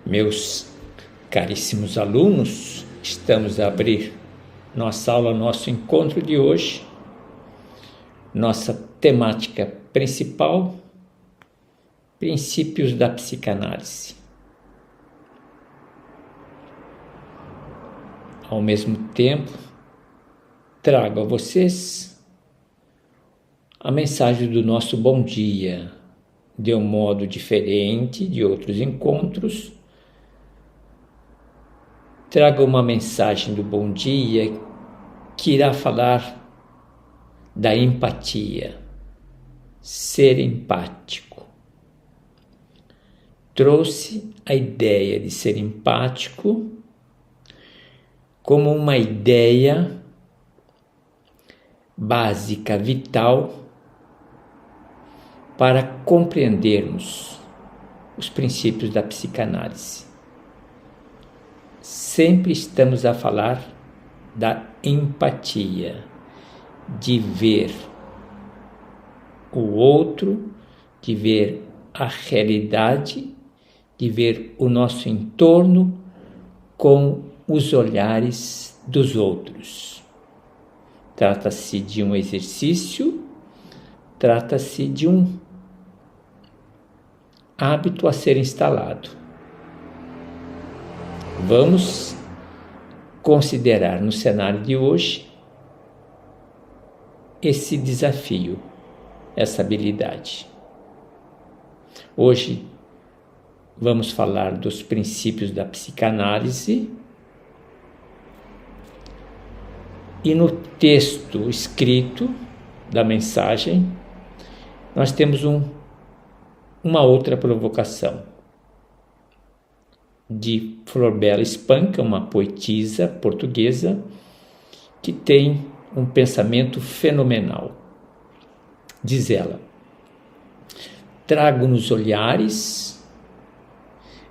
Meus caríssimos alunos, estamos a abrir nossa aula, nosso encontro de hoje. Nossa temática principal: princípios da psicanálise. Ao mesmo tempo, trago a vocês a mensagem do nosso bom dia, de um modo diferente de outros encontros. Trago uma mensagem do bom dia que irá falar da empatia, ser empático. Trouxe a ideia de ser empático como uma ideia básica, vital, para compreendermos os princípios da psicanálise. Sempre estamos a falar da empatia, de ver o outro, de ver a realidade, de ver o nosso entorno com os olhares dos outros. Trata-se de um exercício, trata-se de um hábito a ser instalado. Vamos considerar no cenário de hoje esse desafio, essa habilidade. Hoje vamos falar dos princípios da psicanálise e no texto escrito da mensagem nós temos uma outra provocação de Florbela Spanca, uma poetisa portuguesa que tem um pensamento fenomenal. Diz ela: trago nos olhares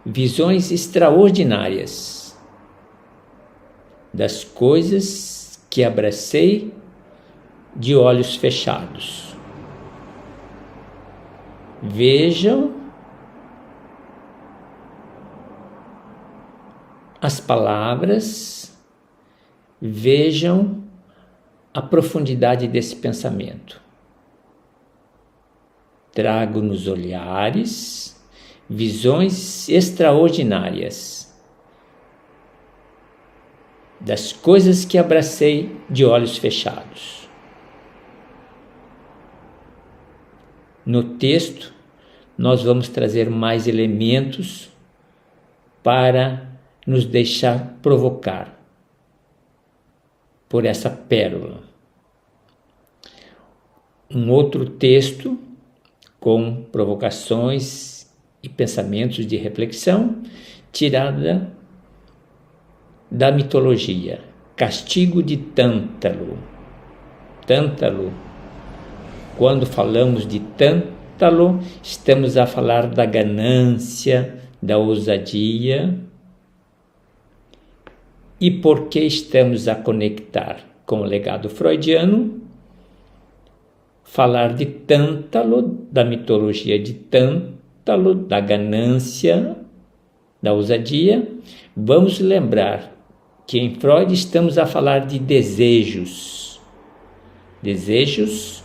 visões extraordinárias das coisas que abracei de olhos fechados. Vejam as palavras, vejam a profundidade desse pensamento. Trago nos olhares visões extraordinárias das coisas que abracei de olhos fechados. No texto, nós vamos trazer mais elementos para nos deixar provocar por essa pérola. Um outro texto com provocações e pensamentos de reflexão tirada da mitologia. Castigo de Tântalo. Tântalo. Quando falamos de Tântalo, estamos a falar da ganância, da ousadia. E por que estamos a conectar com o legado freudiano? Falar de Tântalo, da mitologia de Tântalo, da ganância, da ousadia. Vamos lembrar que em Freud estamos a falar de desejos. Desejos,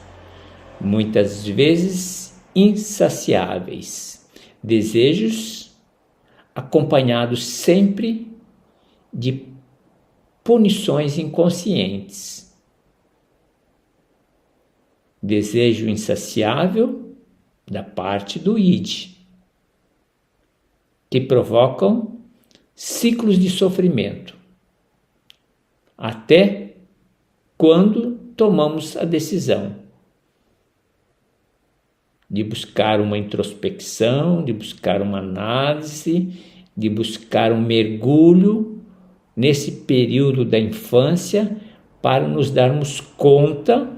muitas vezes, insaciáveis. Desejos acompanhados sempre de punições inconscientes. Desejo insaciável da parte do id, que provocam ciclos de sofrimento, até quando tomamos a decisão de buscar uma introspecção, de buscar uma análise, de buscar um mergulho nesse período da infância para nos darmos conta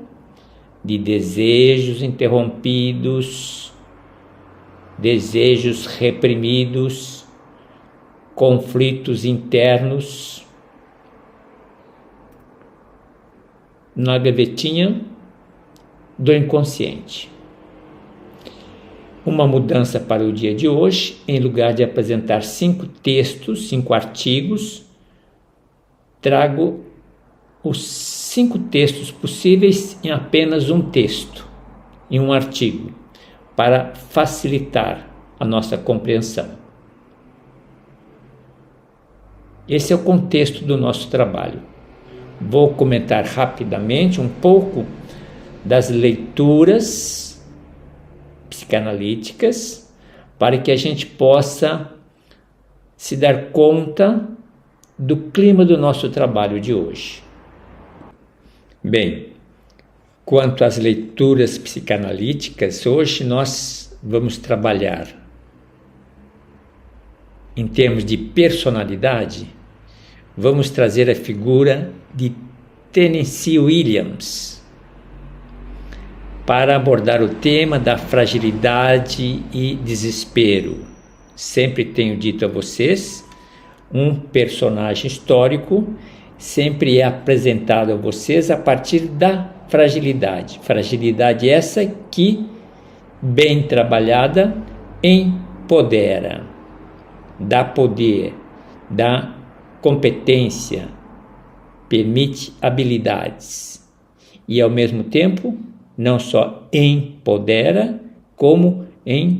de desejos interrompidos, desejos reprimidos, conflitos internos na gavetinha do inconsciente. uma mudança para o dia de hoje. Em lugar de apresentar 5 textos, 5 artigos, trago os 5 textos possíveis em apenas um texto, em um artigo, para facilitar a nossa compreensão. Esse é o contexto do nosso trabalho. Vou comentar rapidamente um pouco das leituras psicanalíticas para que a gente possa se dar conta do clima do nosso trabalho de hoje. Bem, quanto às leituras psicanalíticas, hoje nós vamos trabalhar em termos de personalidade. Vamos trazer a figura de Tennessee Williams para abordar o tema da fragilidade e desespero. Sempre tenho dito a vocês, um personagem histórico sempre é apresentado a vocês a partir da fragilidade. Fragilidade essa que, bem trabalhada, empodera, dá poder, dá competência, permite habilidades e, ao mesmo tempo, não só empodera, como empodera.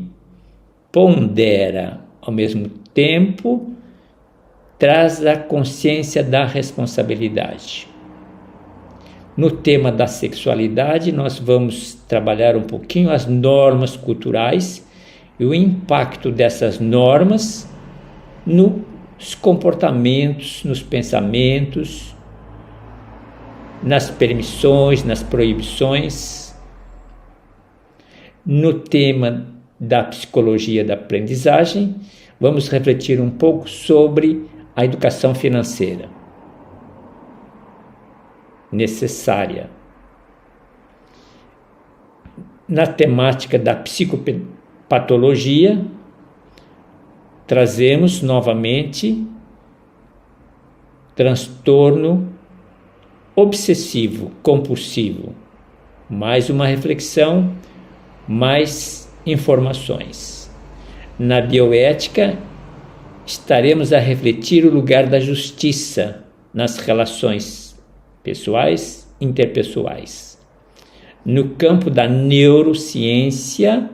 Ao mesmo tempo, traz a consciência da responsabilidade. No tema da sexualidade, nós vamos trabalhar um pouquinho as normas culturais e o impacto dessas normas nos comportamentos, nos pensamentos, nas permissões, nas proibições. No tema da psicologia da aprendizagem, vamos refletir um pouco sobre a educação financeira necessária. Na temática da psicopatologia, trazemos novamente transtorno obsessivo compulsivo. Mais uma reflexão, mais informações. Na bioética, estaremos a refletir o lugar da justiça nas relações pessoais e interpessoais. No campo da neurociência,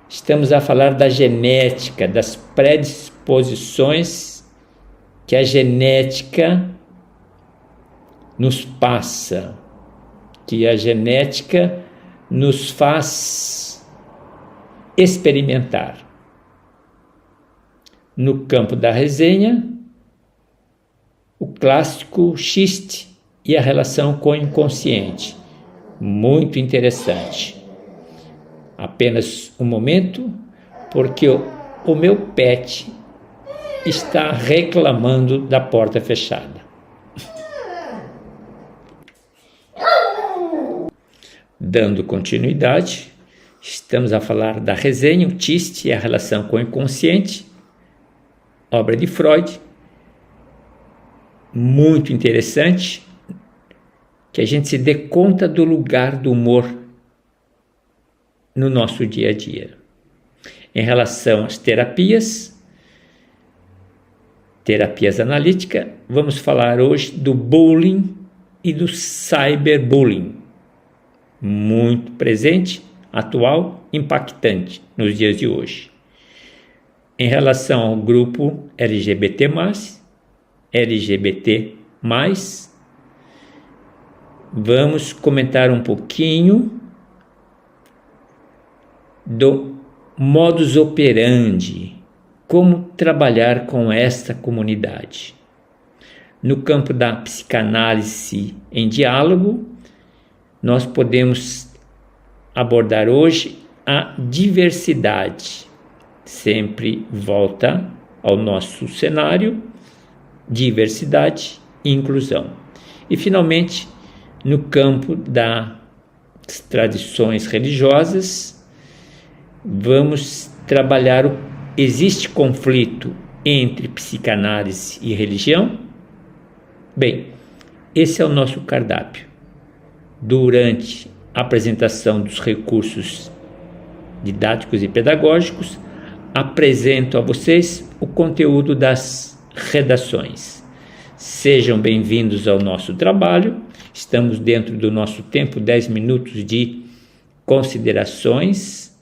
estamos a falar da genética, das predisposições que a genética nos passa, que a genética nos faz experimentar. No campo da resenha, o clássico xiste e a relação com o inconsciente. Muito interessante. Apenas um momento, porque o meu pet está reclamando da porta fechada. Dando continuidade, estamos a falar da resenha, o xiste e a relação com o inconsciente, obra de Freud, muito interessante, que a gente se dê conta do lugar do humor no nosso dia a dia. Em relação às terapias analíticas, vamos falar hoje do bullying e do cyberbullying, muito presente, atual, impactante nos dias de hoje. Em relação ao grupo LGBT+, vamos comentar um pouquinho do modus operandi, como trabalhar com esta comunidade. No campo da psicanálise em diálogo, nós podemos abordar hoje a diversidade. Sempre volta ao nosso cenário, diversidade e inclusão. E, finalmente, no campo das tradições religiosas, vamos trabalhar existe conflito entre psicanálise e religião? Bem, esse é o nosso cardápio. Durante a apresentação dos recursos didáticos e pedagógicos, apresento a vocês o conteúdo das redações. Sejam bem-vindos ao nosso trabalho. Estamos dentro do nosso tempo, 10 minutos de considerações,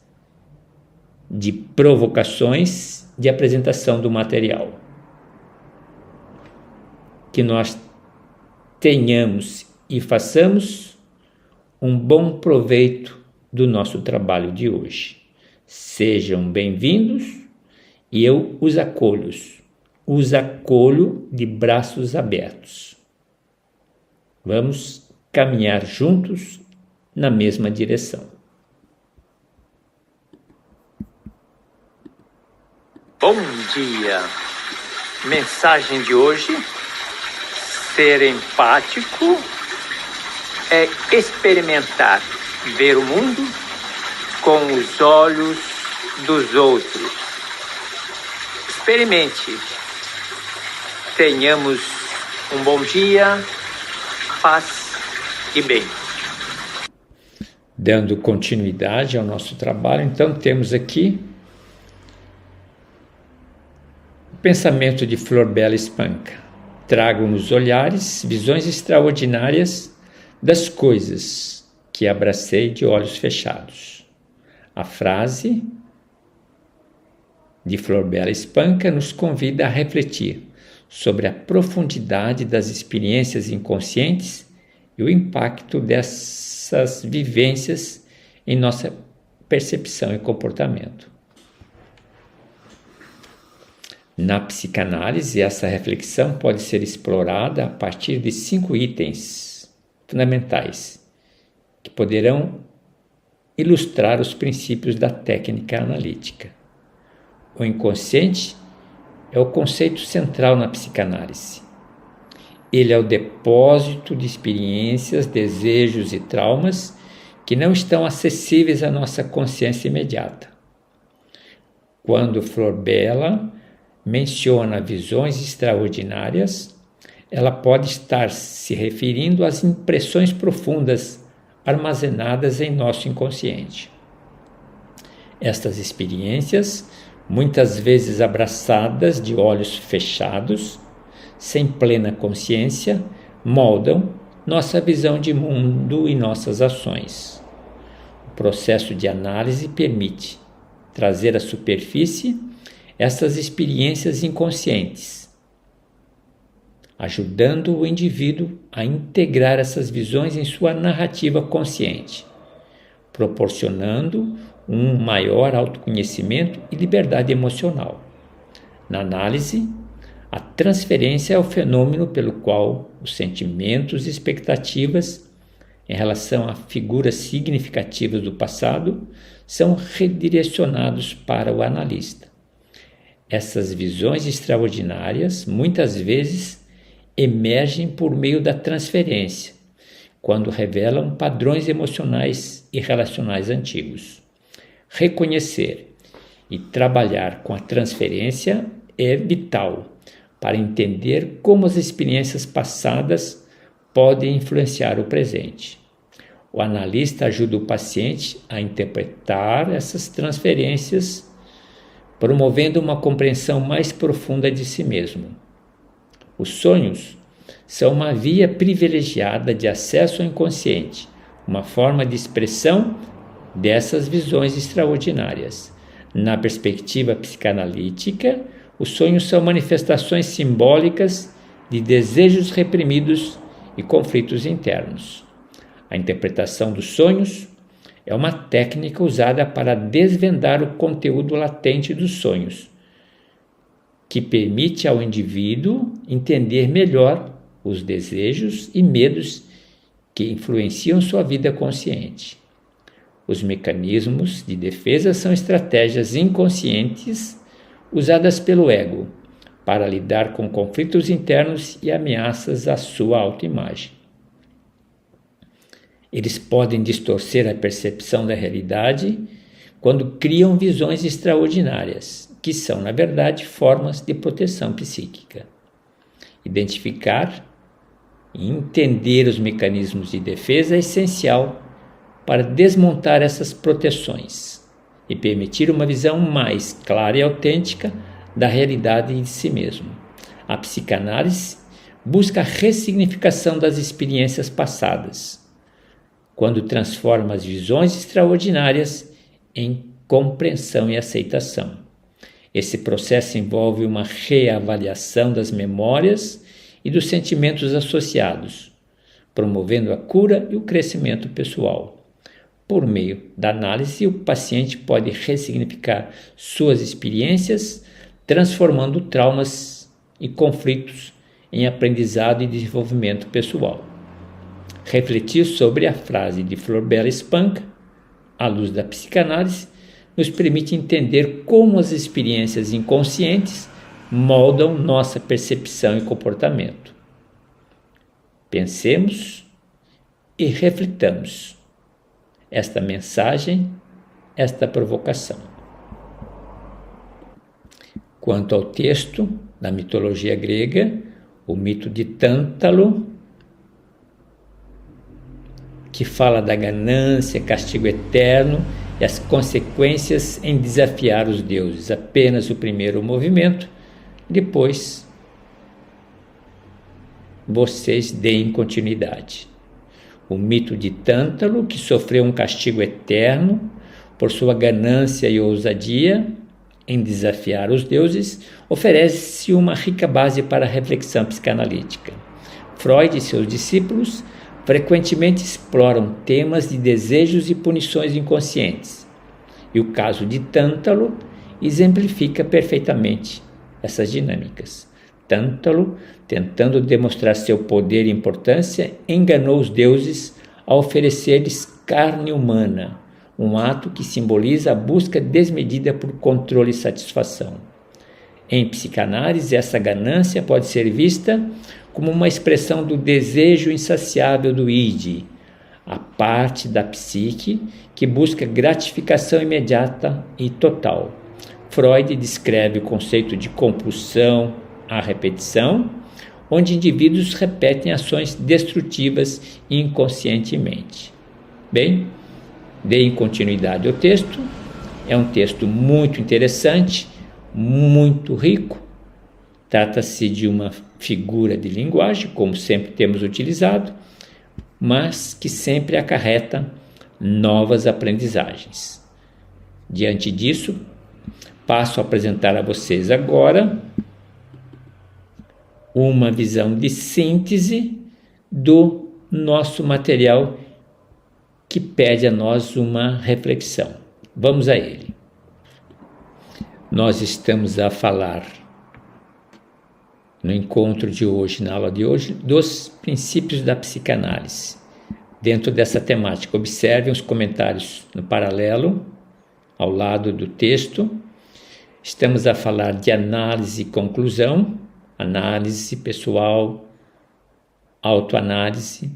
de provocações, de apresentação do material. Que nós tenhamos e façamos um bom proveito do nosso trabalho de hoje. Sejam bem-vindos e eu os acolho de braços abertos. Vamos caminhar juntos na mesma direção. Bom dia! Mensagem de hoje: ser empático é experimentar ver o mundo com os olhos dos outros. Experimente. Tenhamos um bom dia, paz e bem. Dando continuidade ao nosso trabalho, então temos aqui o pensamento de Flor Bela Espanca. Trago nos olhares visões extraordinárias das coisas que abracei de olhos fechados. A frase de Flor Bela Espanca nos convida a refletir sobre a profundidade das experiências inconscientes e o impacto dessas vivências em nossa percepção e comportamento. Na psicanálise, essa reflexão pode ser explorada a partir de 5 itens fundamentais que poderão ilustrar os princípios da técnica analítica. O inconsciente é o conceito central na psicanálise. Ele é o depósito de experiências, desejos e traumas que não estão acessíveis à nossa consciência imediata. Quando Flor Bela menciona visões extraordinárias, ela pode estar se referindo às impressões profundas armazenadas em nosso inconsciente. Estas experiências, muitas vezes abraçadas de olhos fechados, sem plena consciência, moldam nossa visão de mundo e nossas ações. O processo de análise permite trazer à superfície essas experiências inconscientes, ajudando o indivíduo a integrar essas visões em sua narrativa consciente, proporcionando um maior autoconhecimento e liberdade emocional. Na análise, a transferência é o fenômeno pelo qual os sentimentos e expectativas em relação a figuras significativas do passado são redirecionados para o analista. Essas visões extraordinárias, muitas vezes, emergem por meio da transferência, quando revelam padrões emocionais e relacionais antigos. Reconhecer e trabalhar com a transferência é vital para entender como as experiências passadas podem influenciar o presente. O analista ajuda o paciente a interpretar essas transferências, promovendo uma compreensão mais profunda de si mesmo. Os sonhos são uma via privilegiada de acesso ao inconsciente, uma forma de expressão dessas visões extraordinárias. Na perspectiva psicanalítica, os sonhos são manifestações simbólicas de desejos reprimidos e conflitos internos. A interpretação dos sonhos é uma técnica usada para desvendar o conteúdo latente dos sonhos, que permite ao indivíduo entender melhor os desejos e medos que influenciam sua vida consciente. Os mecanismos de defesa são estratégias inconscientes usadas pelo ego para lidar com conflitos internos e ameaças à sua autoimagem. Eles podem distorcer a percepção da realidade quando criam visões extraordinárias, que são, na verdade, formas de proteção psíquica. Identificar e entender os mecanismos de defesa é essencial para desmontar essas proteções e permitir uma visão mais clara e autêntica da realidade de si mesmo. A psicanálise busca a ressignificação das experiências passadas, quando transforma as visões extraordinárias em compreensão e aceitação. Esse processo envolve uma reavaliação das memórias e dos sentimentos associados, promovendo a cura e o crescimento pessoal. Por meio da análise, o paciente pode ressignificar suas experiências, transformando traumas e conflitos em aprendizado e desenvolvimento pessoal. Refletir sobre a frase de Florbela Espanca, à luz da psicanálise, nos permite entender como as experiências inconscientes moldam nossa percepção e comportamento. Pensemos e reflitamos esta mensagem, esta provocação. Quanto ao texto da mitologia grega, o mito de Tântalo, que fala da ganância, castigo eterno e as consequências em desafiar os deuses. Apenas o primeiro movimento, depois vocês deem continuidade. O mito de Tântalo, que sofreu um castigo eterno por sua ganância e ousadia em desafiar os deuses, oferece uma rica base para a reflexão psicanalítica. Freud e seus discípulos frequentemente exploram temas de desejos e punições inconscientes, e o caso de Tântalo exemplifica perfeitamente essas dinâmicas. Tântalo, tentando demonstrar seu poder e importância, enganou os deuses ao oferecer-lhes carne humana, um ato que simboliza a busca desmedida por controle e satisfação. Em psicanálise, essa ganância pode ser vista como uma expressão do desejo insaciável do id, a parte da psique que busca gratificação imediata e total. Freud descreve o conceito de compulsão à repetição, onde indivíduos repetem ações destrutivas inconscientemente. Bem, deem continuidade ao texto. É um texto muito interessante, muito rico. Trata-se de uma figura de linguagem, como sempre temos utilizado, mas que sempre acarreta novas aprendizagens. Diante disso, passo a apresentar a vocês agora uma visão de síntese do nosso material que pede a nós uma reflexão. Vamos a ele. Nós estamos a falar no encontro de hoje, na aula de hoje, dos princípios da psicanálise. Dentro dessa temática, observem os comentários no paralelo, ao lado do texto. Estamos a falar de análise e conclusão, análise pessoal, autoanálise,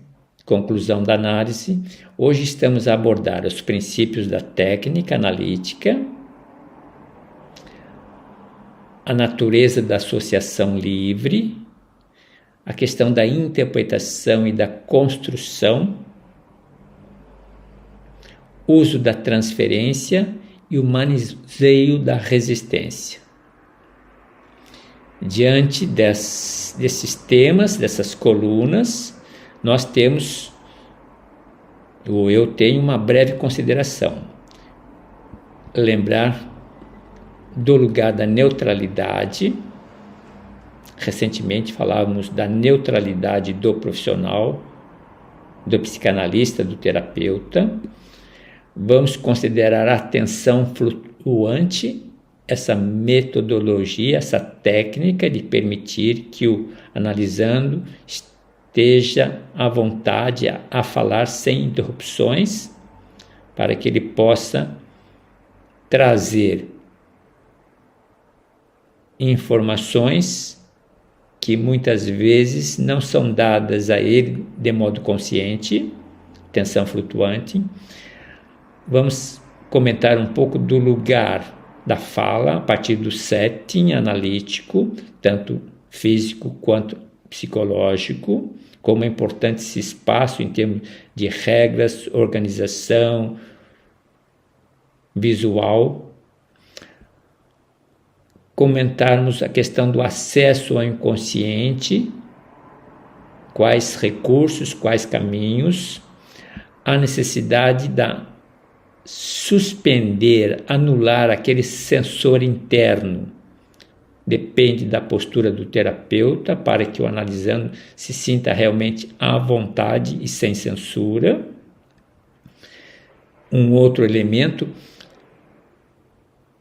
conclusão da análise. Hoje estamos a abordar os princípios da técnica analítica, a natureza da associação livre, a questão da interpretação e da construção, uso da transferência e o manuseio da resistência. Diante desses temas, dessas colunas, nós temos, ou eu tenho uma breve consideração. Lembrar do lugar da neutralidade. Recentemente falávamos da neutralidade do profissional, do psicanalista, do terapeuta. Vamos considerar a atenção flutuante, essa metodologia, essa técnica de permitir que o analisando esteja à vontade a falar sem interrupções, para que ele possa trazer informações que muitas vezes não são dadas a ele de modo consciente, atenção flutuante. Vamos comentar um pouco do lugar da fala a partir do setting analítico, tanto físico quanto psicológico, como é importante esse espaço em termos de regras, organização, visual, comentarmos a questão do acesso ao inconsciente, quais recursos, quais caminhos, a necessidade da suspender, anular aquele sensor interno. Depende da postura do terapeuta para que o analisando se sinta realmente à vontade e sem censura. Um outro elemento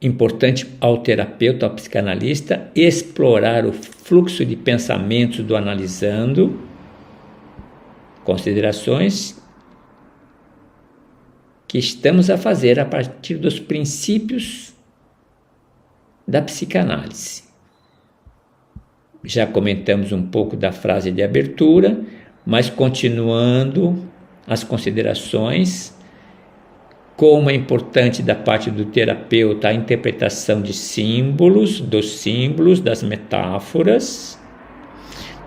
importante ao terapeuta, ao psicanalista, explorar o fluxo de pensamentos do analisando, considerações que estamos a fazer a partir dos princípios da psicanálise. Já comentamos um pouco da frase de abertura, mas continuando as considerações, como é importante da parte do terapeuta a interpretação de símbolos, dos símbolos, das metáforas,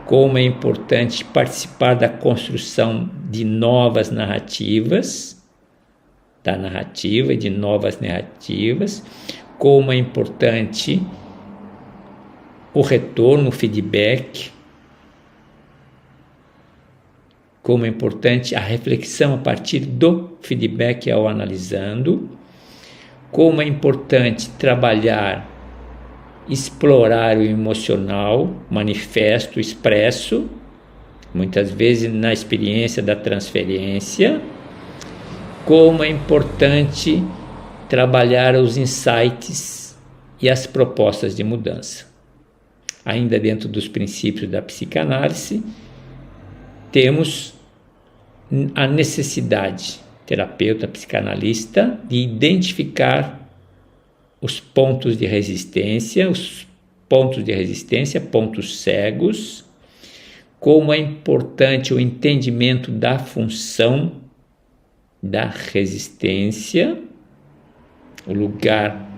como é importante participar da construção de novas narrativas, da narrativa e de novas narrativas, como é importante o retorno, o feedback, como é importante a reflexão a partir do feedback ao analisando, como é importante trabalhar, explorar o emocional, manifesto, expresso, muitas vezes na experiência da transferência, como é importante trabalhar os insights e as propostas de mudança. Ainda dentro dos princípios da psicanálise, temos a necessidade, terapeuta, psicanalista, de identificar os pontos de resistência, pontos cegos, como é importante o entendimento da função da resistência, o lugar,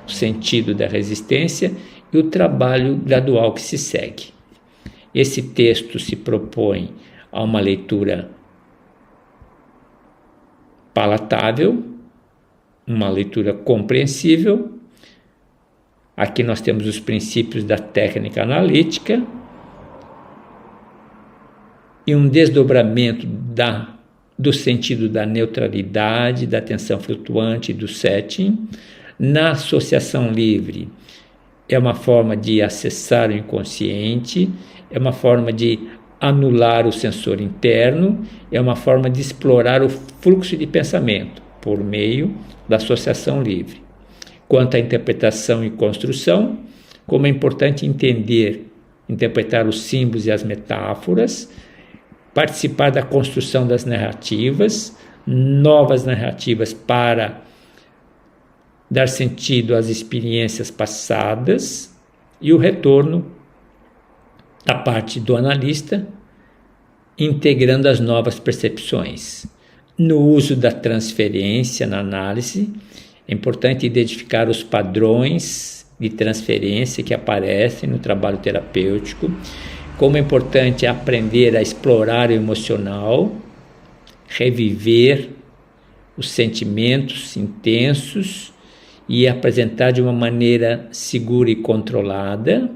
o sentido da resistência e o trabalho gradual que se segue. Esse texto se propõe a uma leitura palatável, uma leitura compreensível. Aqui nós temos os princípios da técnica analítica e um desdobramento do sentido da neutralidade, da atenção flutuante, do setting. Na associação livre, é uma forma de acessar o inconsciente, é uma forma de anular o sensor interno, é uma forma de explorar o fluxo de pensamento por meio da associação livre. Quanto à interpretação e construção, como é importante interpretar os símbolos e as metáforas, participar da construção das narrativas, novas narrativas para dar sentido às experiências passadas e o retorno da parte do analista, integrando as novas percepções. No uso da transferência na análise, é importante identificar os padrões de transferência que aparecem no trabalho terapêutico, como é importante aprender a explorar o emocional, reviver os sentimentos intensos e apresentar de uma maneira segura e controlada.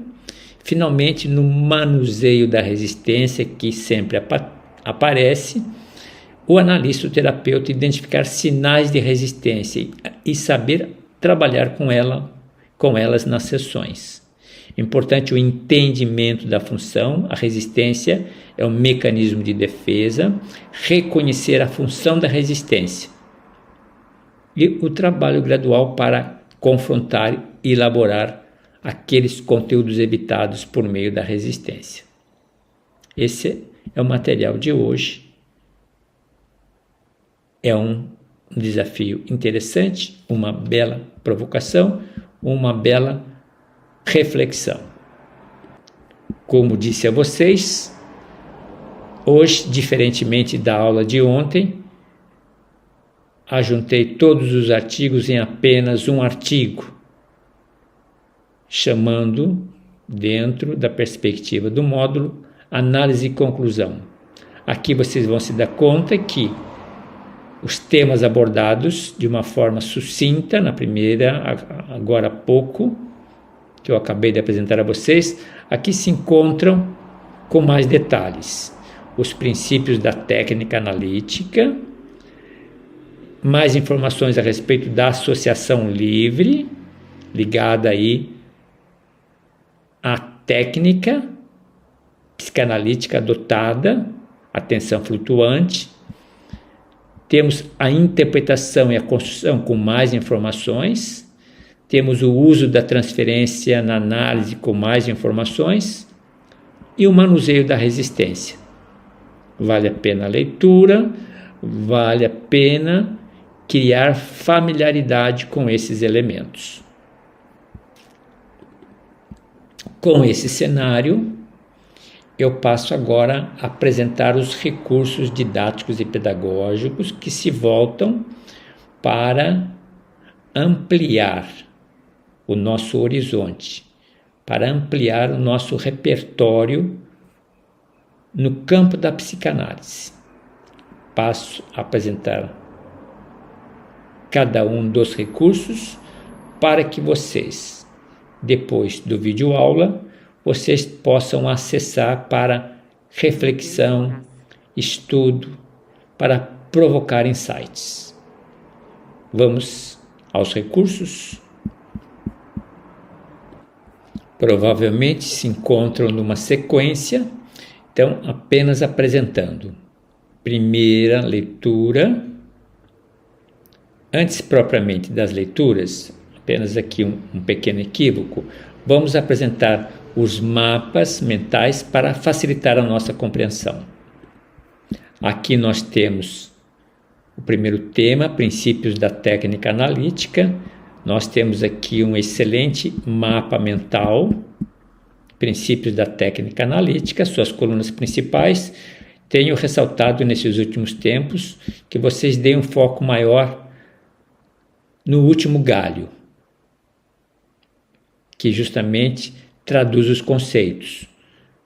Finalmente, no manuseio da resistência, que sempre aparece, o analista, o terapeuta, identificar sinais de resistência e saber trabalhar com elas nas sessões. É importante o entendimento da função. A resistência é um mecanismo de defesa, reconhecer a função da resistência e o trabalho gradual para confrontar e elaborar aqueles conteúdos evitados por meio da resistência. Esse é o material de hoje. É um desafio interessante, uma bela provocação, uma bela reflexão. Como disse a vocês, hoje, diferentemente da aula de ontem, ajuntei todos os artigos em apenas um artigo, chamando, dentro da perspectiva do módulo, análise e conclusão. Aqui vocês vão se dar conta que os temas abordados de uma forma sucinta na primeira, agora há pouco, que eu acabei de apresentar a vocês. Aqui se encontram com mais detalhes os princípios da técnica analítica, mais informações a respeito da associação livre, ligada aí à técnica psicanalítica adotada, atenção flutuante. Temos a interpretação e a construção com mais informações. Temos o uso da transferência na análise com mais informações. E o manuseio da resistência. Vale a pena a leitura, vale a pena criar familiaridade com esses elementos. Com esse cenário, eu passo agora a apresentar os recursos didáticos e pedagógicos que se voltam para ampliar o nosso horizonte, para ampliar o nosso repertório no campo da psicanálise. Passo a apresentar cada um dos recursos para que vocês, depois do vídeo aula, vocês possam acessar para reflexão, estudo, para provocar insights. Vamos aos recursos. Provavelmente se encontram numa sequência, então apenas apresentando. Primeira leitura. Antes propriamente das leituras, apenas aqui um pequeno equívoco, vamos apresentar os mapas mentais para facilitar a nossa compreensão. Aqui nós temos o primeiro tema, princípios da técnica analítica. Nós temos aqui um excelente mapa mental, princípios da técnica analítica, suas colunas principais. Tenho ressaltado nesses últimos tempos que vocês deem um foco maior no último galho, que justamente traduz os conceitos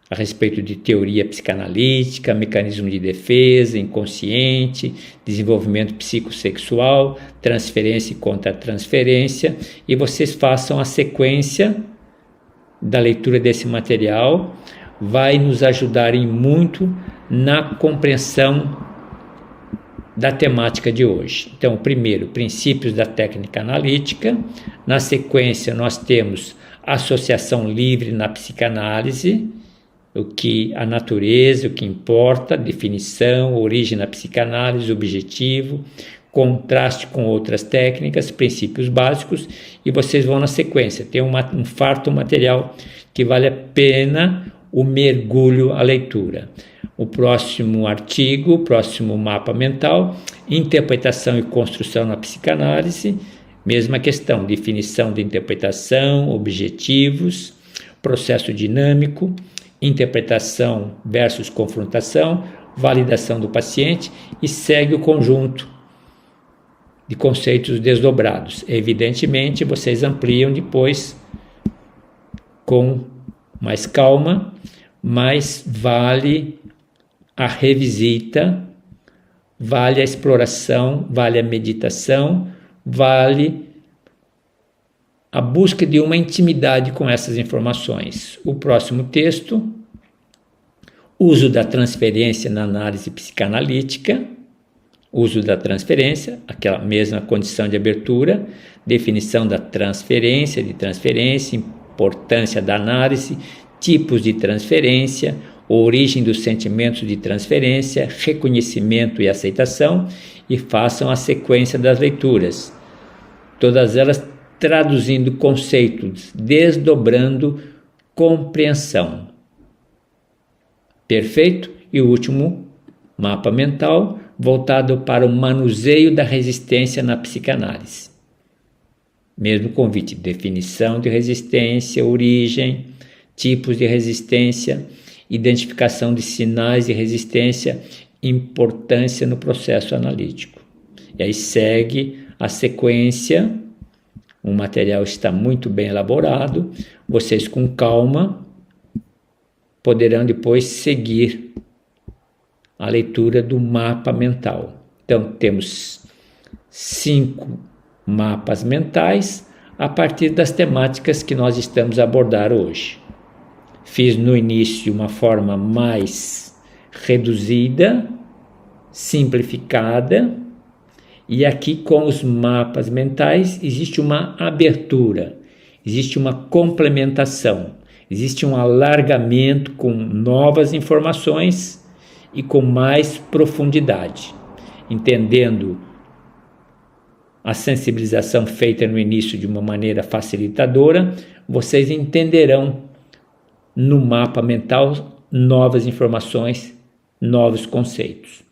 a respeito de teoria psicanalítica, mecanismo de defesa, inconsciente, desenvolvimento psicossexual, transferência e contra-transferência, e vocês façam a sequência da leitura desse material, vai nos ajudar em muito na compreensão da temática de hoje. Então, primeiro, princípios da técnica analítica. Na sequência, nós temos associação livre na psicanálise, o que a natureza, o que importa, definição, origem na psicanálise, objetivo, contraste com outras técnicas, princípios básicos, e vocês vão na sequência. Tem um farto material que vale a pena o mergulho à leitura. O próximo artigo, o próximo mapa mental, interpretação e construção na psicanálise, mesma questão, definição de interpretação, objetivos, processo dinâmico, interpretação versus confrontação, validação do paciente, e segue o conjunto de conceitos desdobrados. Evidentemente, vocês ampliam depois com mais calma, mas vale a revisita, vale a exploração, vale a meditação, vale a busca de uma intimidade com essas informações. O próximo texto, uso da transferência na análise psicanalítica, uso da transferência, aquela mesma condição de abertura, definição da transferência, importância da análise, tipos de transferência, origem dos sentimentos de transferência, reconhecimento e aceitação, e façam a sequência das leituras, todas elas traduzindo conceitos, desdobrando compreensão. Perfeito? E o último mapa mental, voltado para o manuseio da resistência na psicanálise. Mesmo convite, definição de resistência, origem, tipos de resistência, identificação de sinais de resistência, importância no processo analítico. E aí segue a sequência, o material está muito bem elaborado, vocês com calma poderão depois seguir a leitura do mapa mental. Então, temos 5 mapas mentais a partir das temáticas que nós estamos a abordar hoje. Fiz no início uma forma mais reduzida, simplificada, e aqui com os mapas mentais existe uma abertura, existe uma complementação, existe um alargamento com novas informações e com mais profundidade, entendendo a sensibilização feita no início de uma maneira facilitadora, vocês entenderão no mapa mental novas informações, novos conceitos.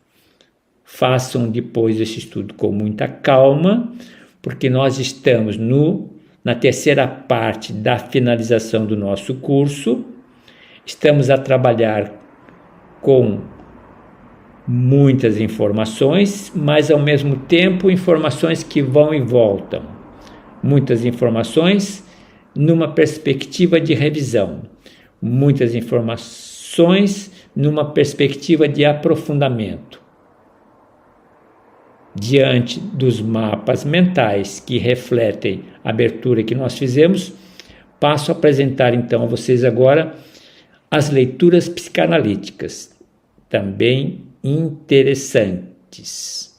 Façam depois esse estudo com muita calma, porque nós estamos na terceira parte da finalização do nosso curso. Estamos a trabalhar com muitas informações, mas ao mesmo tempo informações que vão e voltam. Muitas informações numa perspectiva de revisão. Muitas informações numa perspectiva de aprofundamento. Diante dos mapas mentais que refletem a abertura que nós fizemos, passo a apresentar então a vocês agora as leituras psicanalíticas, também interessantes.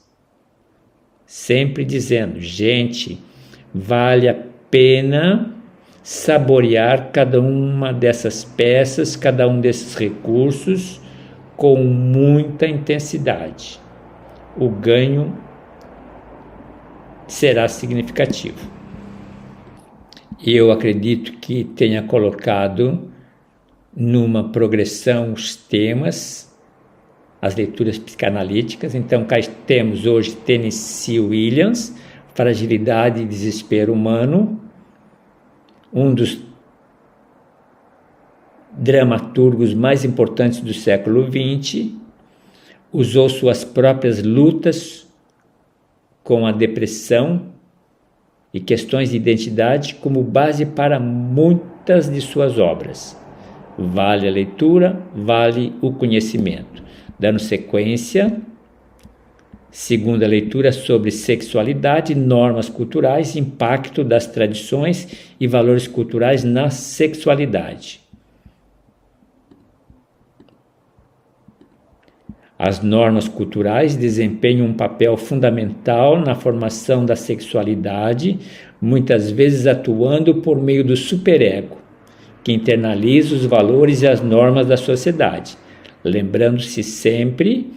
Sempre dizendo, gente, vale a pena saborear cada uma dessas peças, cada um desses recursos com muita intensidade. O ganho será significativo. Eu acredito que tenha colocado numa progressão os temas, as leituras psicanalíticas. Então, cá temos hoje Tennessee Williams, Fragilidade e Desespero Humano, um dos dramaturgos mais importantes do século XX, usou suas próprias lutas com a depressão e questões de identidade como base para muitas de suas obras. Vale a leitura, vale o conhecimento. Dando sequência, segunda leitura sobre sexualidade, normas culturais, impacto das tradições e valores culturais na sexualidade. As normas culturais desempenham um papel fundamental na formação da sexualidade, muitas vezes atuando por meio do superego, que internaliza os valores e as normas da sociedade, lembrando-se sempre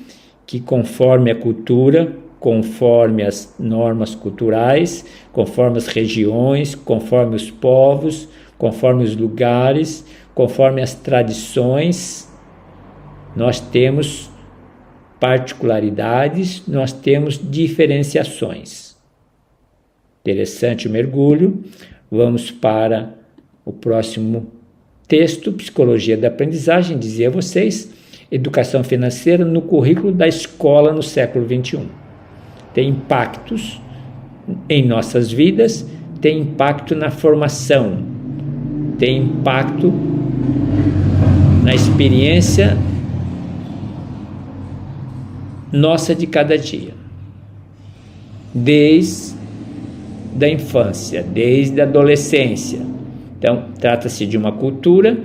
que conforme a cultura, conforme as normas culturais, conforme as regiões, conforme os povos, conforme os lugares, conforme as tradições, nós temos particularidades, nós temos diferenciações. Interessante o mergulho. Vamos para o próximo texto, Psicologia da Aprendizagem, dizia a vocês, Educação Financeira no currículo da escola no século XXI. Tem impactos em nossas vidas, tem impacto na formação, tem impacto na experiência nossa de cada dia, desde a infância, desde a adolescência. Então, trata-se de uma cultura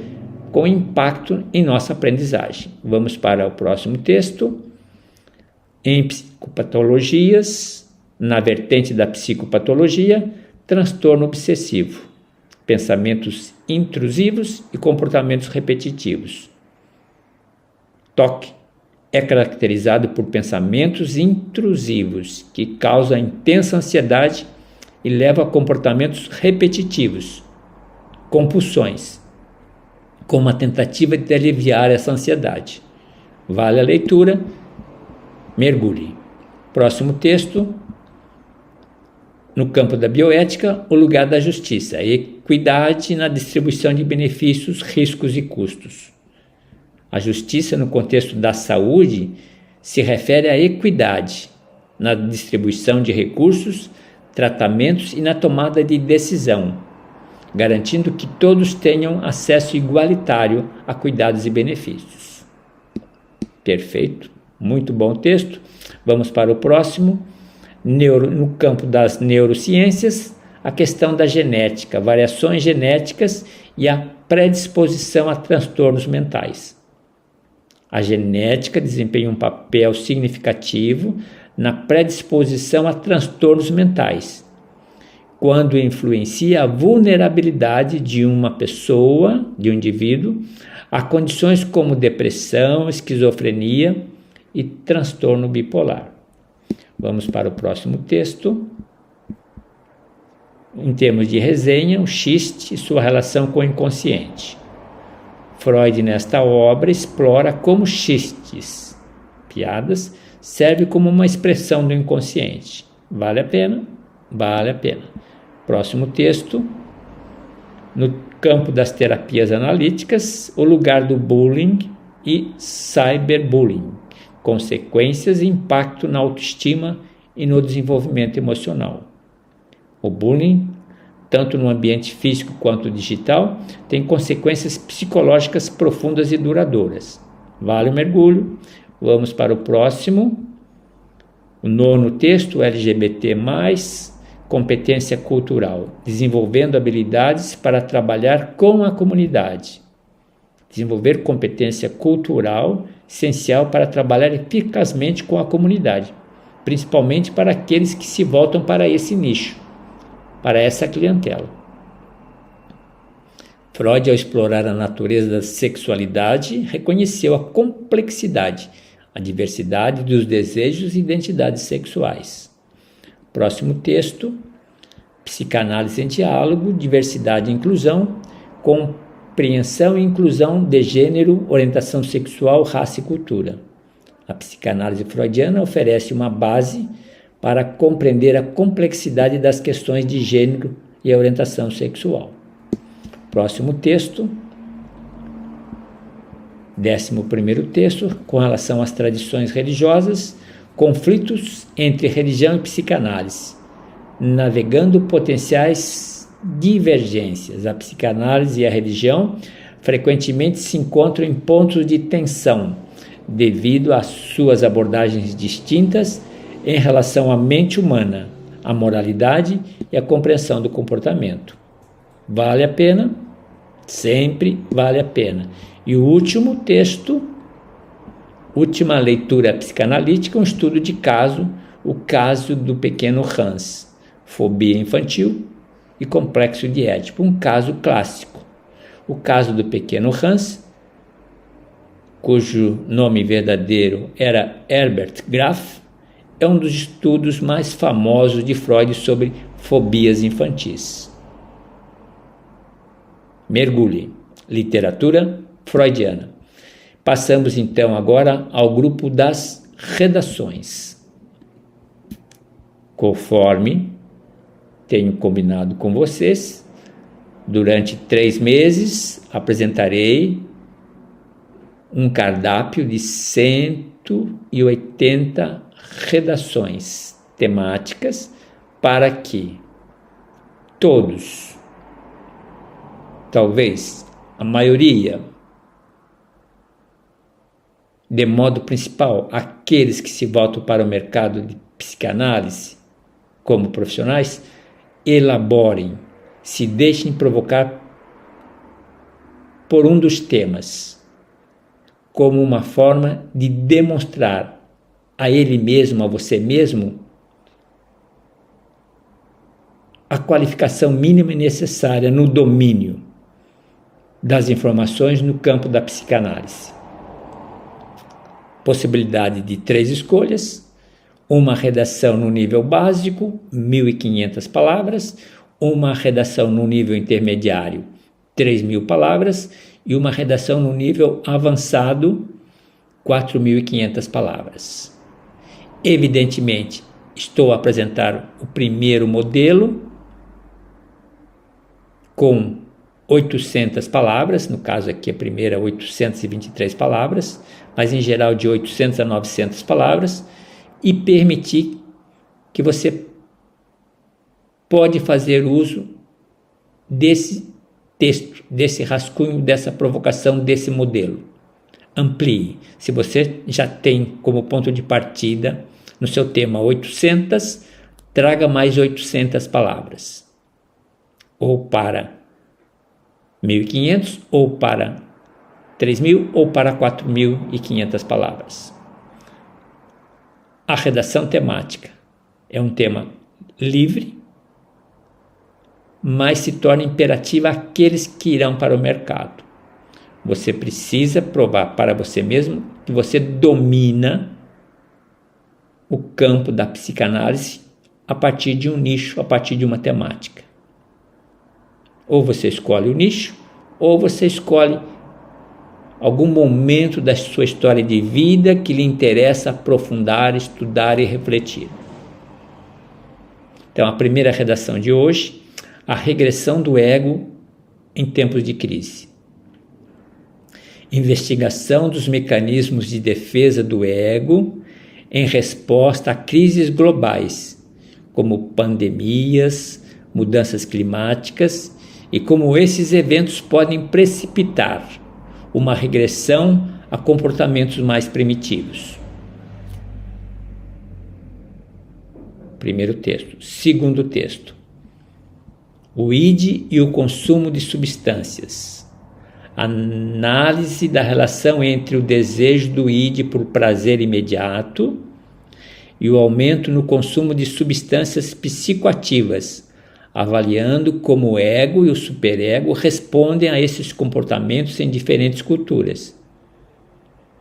com impacto em nossa aprendizagem. Vamos para o próximo texto. Em psicopatologias, na vertente da psicopatologia, transtorno obsessivo, pensamentos intrusivos e comportamentos repetitivos. TOC é caracterizado por pensamentos intrusivos que causam intensa ansiedade e levam a comportamentos repetitivos, compulsões, com uma tentativa de aliviar essa ansiedade. Vale a leitura, mergulhe. Próximo texto, no campo da bioética, o lugar da justiça, equidade na distribuição de benefícios, riscos e custos. A justiça, no contexto da saúde, se refere à equidade na distribuição de recursos, tratamentos e na tomada de decisão, garantindo que todos tenham acesso igualitário a cuidados e benefícios. Perfeito. Muito bom texto. Vamos para o próximo. No campo das neurociências, a questão da genética, variações genéticas e a predisposição a transtornos mentais. A genética desempenha um papel significativo na predisposição a transtornos mentais, quando influencia a vulnerabilidade de uma pessoa, de um indivíduo, a condições como depressão, esquizofrenia e transtorno bipolar. Vamos para o próximo texto. Em termos de resenha, o xiste e sua relação com o inconsciente. Freud, nesta obra, explora como xistes, piadas, serve como uma expressão do inconsciente. Vale a pena? Vale a pena. Próximo texto. No campo das terapias analíticas, o lugar do bullying e cyberbullying, consequências e impacto na autoestima e no desenvolvimento emocional. O bullying, tanto no ambiente físico quanto digital, tem consequências psicológicas profundas e duradouras. Vale o mergulho. Vamos para o próximo. O 9º texto, LGBT+, competência cultural, desenvolvendo habilidades para trabalhar com a comunidade. Desenvolver competência cultural essencial para trabalhar eficazmente com a comunidade, principalmente para aqueles que se voltam para esse nicho, para essa clientela. Freud, ao explorar a natureza da sexualidade, reconheceu a complexidade, a diversidade dos desejos e identidades sexuais. Próximo texto, psicanálise em diálogo, diversidade e inclusão, compreensão e inclusão de gênero, orientação sexual, raça e cultura. A psicanálise freudiana oferece uma base para compreender a complexidade das questões de gênero e a orientação sexual. Próximo texto, 11º texto, com relação às tradições religiosas, conflitos entre religião e psicanálise, navegando potenciais divergências. A psicanálise e a religião frequentemente se encontram em pontos de tensão, devido às suas abordagens distintas em relação à mente humana, à moralidade e à compreensão do comportamento. Vale a pena? Sempre vale a pena. E o último texto, última leitura psicanalítica, um estudo de caso, o caso do pequeno Hans, fobia infantil e complexo de Édipo, um caso clássico. O caso do pequeno Hans, cujo nome verdadeiro era Herbert Graf, é um dos estudos mais famosos de Freud sobre fobias infantis. Mergulhe. Literatura freudiana. Passamos então agora ao grupo das redações. Conforme tenho combinado com vocês, durante 3 meses apresentarei um cardápio de 180 redações temáticas para que todos, talvez a maioria, de modo principal, aqueles que se voltam para o mercado de psicanálise como profissionais, elaborem, se deixem provocar por um dos temas, como uma forma de demonstrar a ele mesmo, a você mesmo, a qualificação mínima e necessária no domínio das informações no campo da psicanálise. Possibilidade de 3 escolhas, uma redação no nível básico, 1.500 palavras, uma redação no nível intermediário, 3.000 palavras, e uma redação no nível avançado, 4.500 palavras. Evidentemente, estou a apresentar o primeiro modelo com 800 palavras, no caso aqui a primeira 823 palavras, mas em geral de 800 a 900 palavras, e permitir que você pode fazer uso desse texto, desse rascunho, dessa provocação, desse modelo. amplie. Se você já tem como ponto de partida no seu tema 800, traga mais 800 palavras. Ou para 1.500, ou para 3.000, ou para 4.500 palavras. A redação temática é um tema livre, mas se torna imperativa àqueles que irão para o mercado. Você precisa provar para você mesmo que você domina o campo da psicanálise a partir de um nicho, a partir de uma temática. Ou você escolhe o nicho, ou você escolhe algum momento da sua história de vida que lhe interessa aprofundar, estudar e refletir. Então, a primeira redação de hoje, a regressão do ego em tempos de crise. Investigação dos mecanismos de defesa do ego em resposta a crises globais, como pandemias, mudanças climáticas, e como esses eventos podem precipitar uma regressão a comportamentos mais primitivos. Primeiro texto. Segundo texto. O id e o consumo de substâncias. Análise da relação entre o desejo do id por prazer imediato e o aumento no consumo de substâncias psicoativas, avaliando como o ego e o superego respondem a esses comportamentos em diferentes culturas.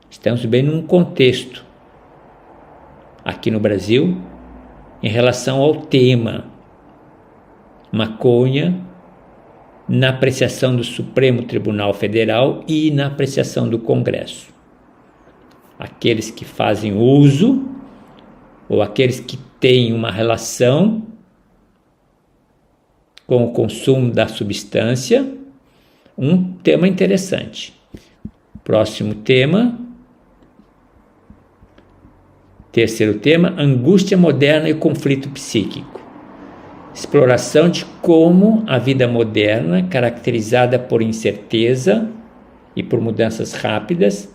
Estamos bem num contexto, aqui no Brasil, em relação ao tema maconha, na apreciação do Supremo Tribunal Federal e na apreciação do Congresso. Aqueles que fazem uso, ou aqueles que têm uma relação com o consumo da substância, um tema interessante. Próximo tema, terceiro tema, angústia moderna e conflito psíquico. Exploração de como a vida moderna, caracterizada por incerteza e por mudanças rápidas,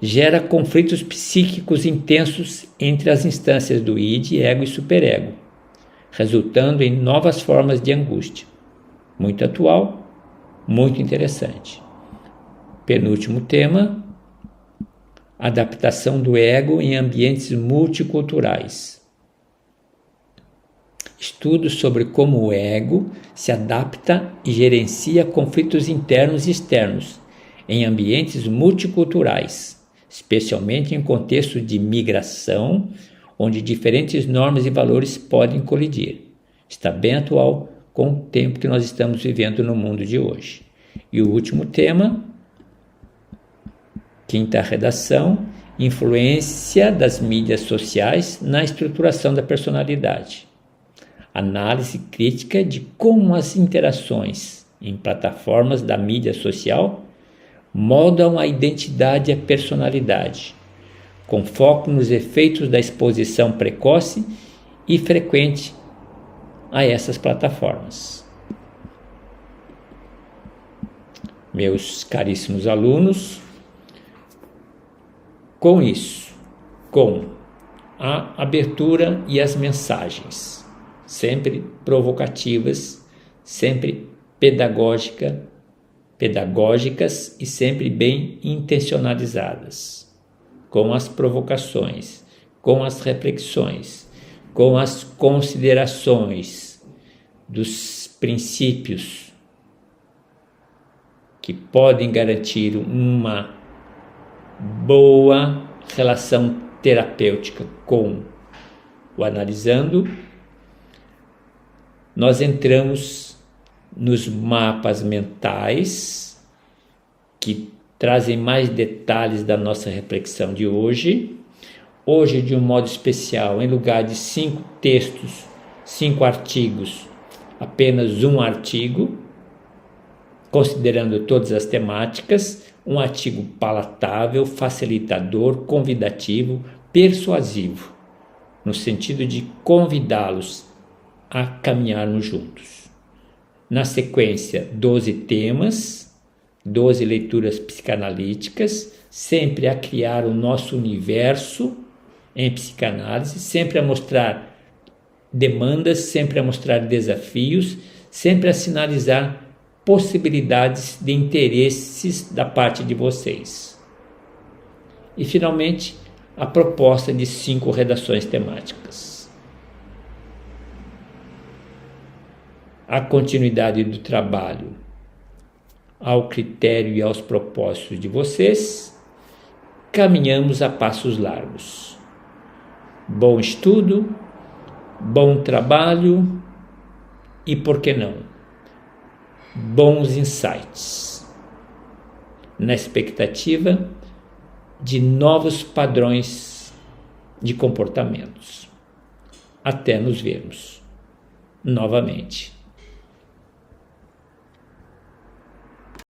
gera conflitos psíquicos intensos entre as instâncias do id, ego e superego, resultando em novas formas de angústia. Muito atual, muito interessante. Penúltimo tema, adaptação do ego em ambientes multiculturais. Estudos sobre como o ego se adapta e gerencia conflitos internos e externos em ambientes multiculturais, especialmente em contextos de migração, onde diferentes normas e valores podem colidir. Está bem atual com o tempo que nós estamos vivendo no mundo de hoje. E o último tema, quinta redação, influência das mídias sociais na estruturação da personalidade. Análise crítica de como as interações em plataformas da mídia social moldam a identidade e a personalidade, com foco nos efeitos da exposição precoce e frequente a essas plataformas. Meus caríssimos alunos, com isso, com a abertura e as mensagens, sempre provocativas, sempre pedagógicas e sempre bem intencionalizadas, com as provocações, com as reflexões, com as considerações dos princípios que podem garantir uma boa relação terapêutica com o analisando, nós entramos nos mapas mentais que trazem mais detalhes da nossa reflexão de hoje. Hoje, de um modo especial, em lugar de 5 textos, 5 artigos, apenas um artigo, considerando todas as temáticas, um artigo palatável, facilitador, convidativo, persuasivo, no sentido de convidá-los a caminharmos juntos. Na sequência, 12 temas, 12 leituras psicanalíticas, sempre a criar o nosso universo em psicanálise, sempre a mostrar demandas, sempre a mostrar desafios, sempre a sinalizar possibilidades de interesses da parte de vocês. E, finalmente, a proposta de 5 redações temáticas. A continuidade do trabalho ao critério e aos propósitos de vocês, caminhamos a passos largos. Bom estudo, bom trabalho e, por que não, bons insights, na expectativa de novos padrões de comportamentos. Até nos vermos novamente.